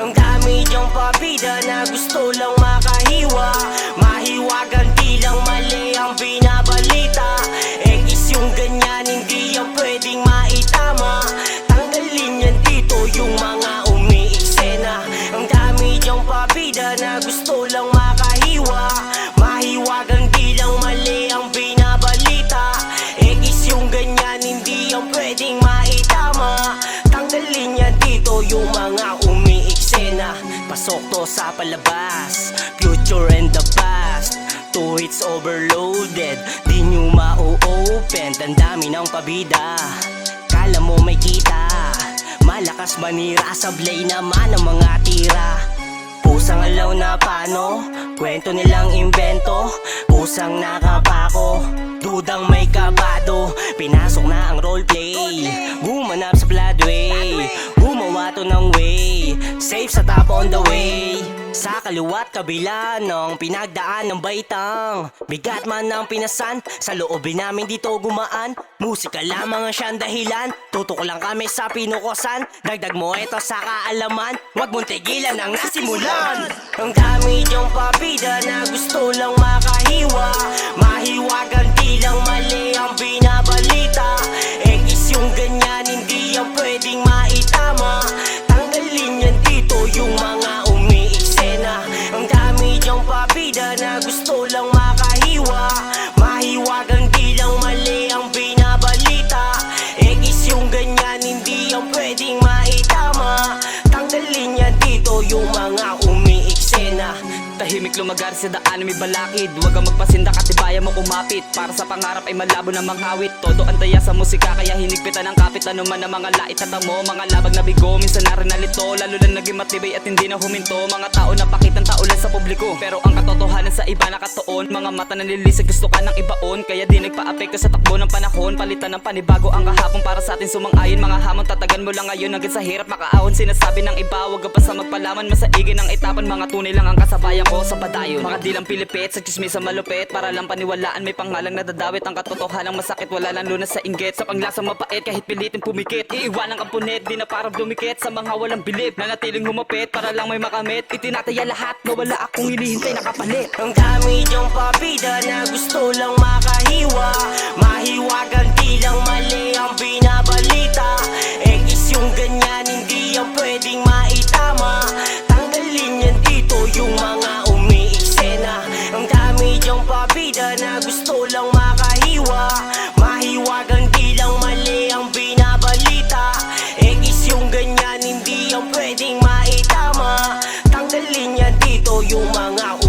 Ang dami diyang pabida na gusto lang makahiwa. Mahiwagan di lang mali ang binabalita. Ekis yung ganyan, hindi yan pwedeng maitama. Tanggalin yan dito yung mga umiiksena. Ang dami diyang pabida na gusto lang makahiwa. Mahiwagan di lang mali ang binabalita. Ekis yung ganyan, hindi yan pwedeng maitama. Tanggalin yan dito yung mga umiiksena. Pasok to sa palabas, future and the past. Two hits overloaded, di nyo ma-open. Tandami ng pabida, kala mo may kita. Malakas manira, sablay naman ang mga tira. Pusang alaw na paano, kwento nilang invento. Pusang nakapako, dudang may kabado. Pinasok na ang roleplay, gumanap sa Floodway. Gumawa to ng way, safe sa top on the way. Sa kaliwat kabila ng pinagdaan ng baitang. Bigat man ang pinasan, sa loobin namin dito gumaan. Musika lamang ang siyang dahilan, tutok lang kami sa pinukosan. Dagdag mo ito sa kaalaman, wag mong tigilan ang nasimulan. Ang dami diyang pabida na gusto lang makahiwa. Mahiwagan di lang mali ang binabalita. Ekis yung ganyan, hindi yan pwedeng maitama. Tanggalin yan dito yung mga umiiksena. Ang dami diyang pabida na gusto lang makahiwa. Mahiwagan di lang mali ang binabalita. Ekis yung ganyan, hindi yan pwedeng maitama. Tanggalin yan dito yung mga umiiksena. Tahimik lumagar sa daan may balakid. Huwag kang magpasindak at tibayan mo kumapit. Para sa pangarap ay malabo na manghawit. Todo antaya sa musika kaya hinigpitan ang kapit. Ano man ang mga lait at amo, mga labag na bigo. Minsan na rin nalito, lalo lang naging matibay at hindi na huminto. Mga tao na pakitang tao lang sa publiko, pero ang katotohanan sa iba nakatoon. Mga mata na nilisig gusto ka ng ibaon, kaya di nagpa-apekto sa takbo ng panahon. Palitan ng panibago ang kahapon para sa atin sumang-ayon. Mga hamon tatagan mo lang ngayon hanggang sa hirap makaahon. Sinasabi ng iba, huwag ka pa sa magpalaman. Masaigin ang etapan, mga tunay lang ang kasabayan ko sa padayon. Mga dilang pilipit, sa chismis sa malupit. Para lang paniwalaan, may panghalang nadadawit. Ang katotohanan masakit, wala lang lunas sa inggit. Sa panglasang mapait, kahit pilitin pumikit. Iiwan ang kampunet, di na parang dumikit. Sa mga walang bilib, nanatiling humapit. Para lang may makamit, itinataya lahat na wala akong hinihintay na kapalit. Ang dami diyang pabida na gusto lang makahiwa. Mahiwagan di lang mali ang binabalita. Ekis yung ganyan, hindi yan pwedeng maitama. Tanggalin yan dito yung mga umiiksena. Ang dami diyang pabida na gusto lang makahiwa. Mahiwagan di lang mali ang binabalita. Ekis yung ganyan, hindi yan pwedeng maitama. Tanggalin yan dito yung mga